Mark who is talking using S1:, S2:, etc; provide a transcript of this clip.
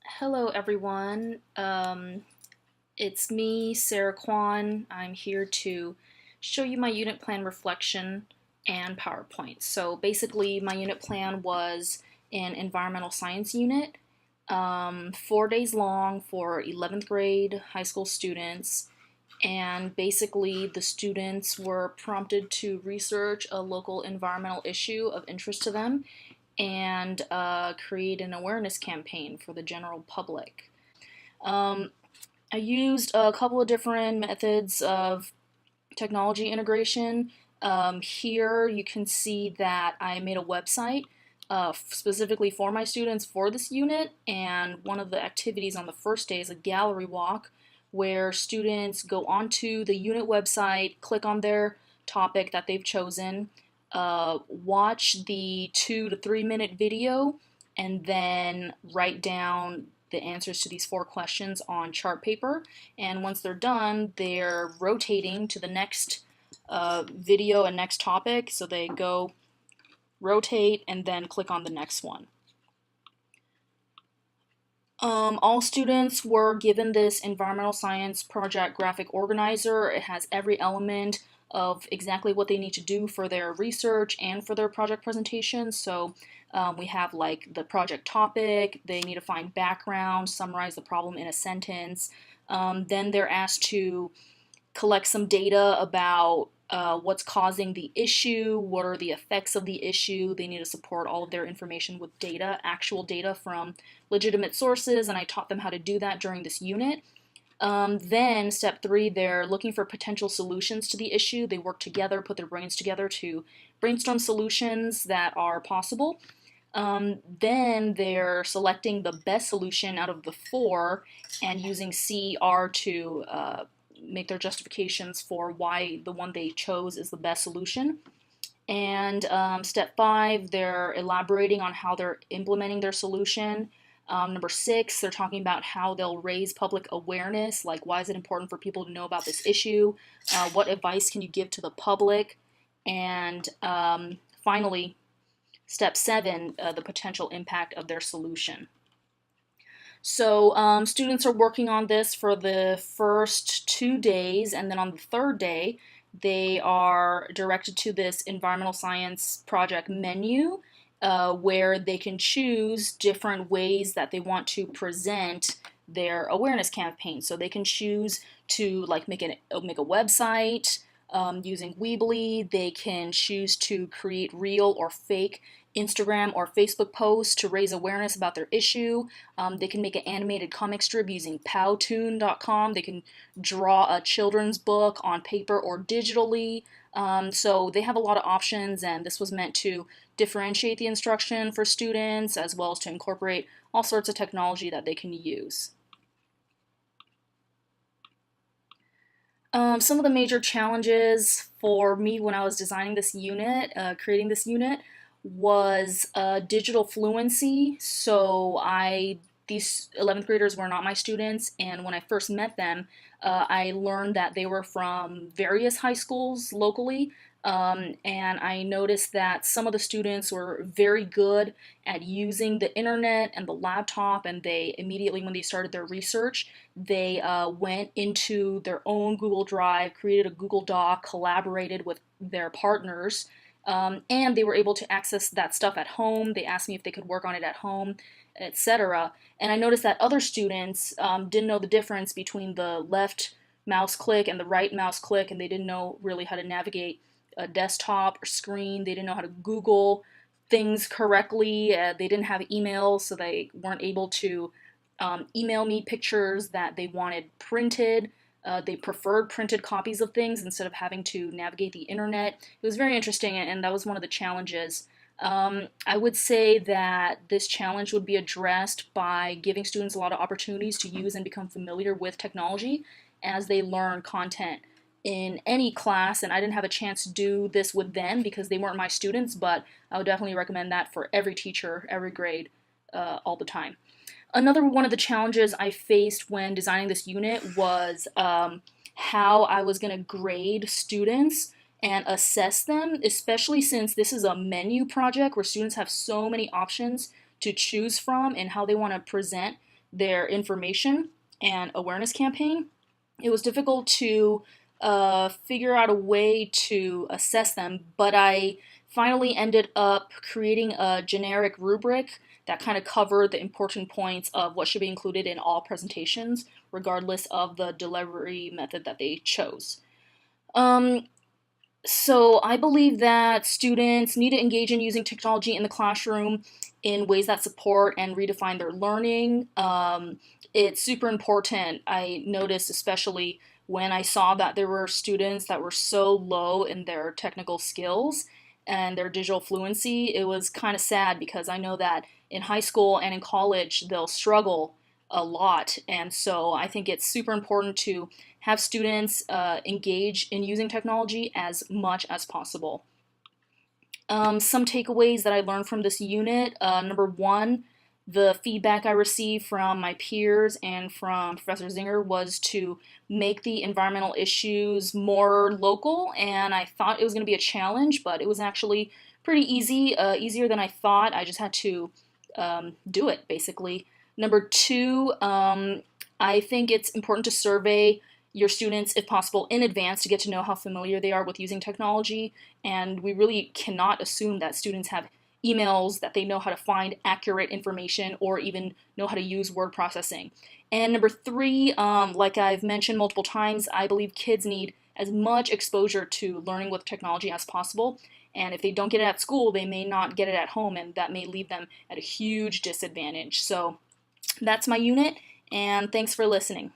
S1: Hello, everyone. It's me, Sarah Kwan. I'm here to show you my unit plan reflection and PowerPoint. So basically, my unit plan was an environmental science unit, 4 days long for 11th grade high school students. And basically, the students were prompted to research a local environmental issue of interest to them and create an awareness campaign for the general public. Um, I used a couple of different methods of technology integration. Here you can see that I made a website specifically for my students for this unit, and one of the activities on the first day is a gallery walk where students go onto the unit website, click on their topic that they've chosen, watch the 2 to 3 minute video, and then write down the answers to these 4 questions on chart paper. And once they're done, they're rotating to the next video and next topic. So they go rotate and then click on the next one. All students were given this environmental science project graphic organizer. It has every element of exactly what they need to do for their research and for their project presentation. So we have like the project topic, they need to find background, summarize the problem in a sentence. Then they're asked to collect some data about what's causing the issue, what are the effects of the issue. They need to support all of their information with data, actual data from legitimate sources, and I taught them how to do that during this unit. Then, step 3, they're looking for potential solutions to the issue. They work together, put their brains together to brainstorm solutions that are possible. Then they're selecting the best solution out of the 4 and using CR to make their justifications for why the one they chose is the best solution. And step 5, they're elaborating on how they're implementing their solution. Number 6, they're talking about how they'll raise public awareness, like why is it important for people to know about this issue? What advice can you give to the public? And finally, step 7, the potential impact of their solution. So students are working on this for the first 2 days, and then on the third day, they are directed to this environmental science project menu where they can choose different ways that they want to present their awareness campaign. So they can choose to like make a website using Weebly. They can choose to create real or fake Instagram or Facebook posts to raise awareness about their issue. They can make an animated comic strip using Powtoon.com. They can draw a children's book on paper or digitally. So they have a lot of options, and this was meant to differentiate the instruction for students as well as to incorporate all sorts of technology that they can use. Some of the major challenges for me when I was designing this unit, creating this unit, was digital fluency. These 11th graders were not my students, and when I first met them, I learned that they were from various high schools locally. And I noticed that some of the students were very good at using the internet and the laptop, and they immediately, when they started their research, they went into their own Google Drive, created a Google Doc, collaborated with their partners, and they were able to access that stuff at home. They asked me if they could work on it at home, etc. And I noticed that other students didn't know the difference between the left mouse click and the right mouse click, and they didn't know really how to navigate a desktop or screen. They didn't know how to Google things correctly. They didn't have emails, so they weren't able to email me pictures that they wanted printed. They preferred printed copies of things instead of having to navigate the internet. It was very interesting, and that was one of the challenges. I would say that this challenge would be addressed by giving students a lot of opportunities to use and become familiar with technology as they learn content in any class. And I didn't have a chance to do this with them because they weren't my students, but I would definitely recommend that for every teacher, every grade, all the time. Another one of the challenges I faced when designing this unit was how I was going to grade students and assess them, especially since this is a menu project where students have so many options to choose from and how they want to present their information and awareness campaign. It was difficult to figure out a way to assess them, but I finally ended up creating a generic rubric that kind of covered the important points of what should be included in all presentations, regardless of the delivery method that they chose. Um, so I believe that students need to engage in using technology in the classroom in ways that support and redefine their learning. It's super important. I noticed, especially when I saw that there were students that were so low in their technical skills and their digital fluency, it was kind of sad because I know that in high school and in college they'll struggle a lot. And so I think it's super important to have students engage in using technology as much as possible. Some takeaways that I learned from this unit, number one, the feedback I received from my peers and from Professor Zinger was to make the environmental issues more local, and I thought it was going to be a challenge, but it was actually pretty easy, easier than I thought. I just had to do it, basically. Number two, I think it's important to survey your students, if possible, in advance to get to know how familiar they are with using technology. And we really cannot assume that students have emails, that they know how to find accurate information, or even know how to use word processing. And number three, like I've mentioned multiple times, I believe kids need as much exposure to learning with technology as possible. And if they don't get it at school, they may not get it at home, and that may leave them at a huge disadvantage. So that's my unit, and thanks for listening.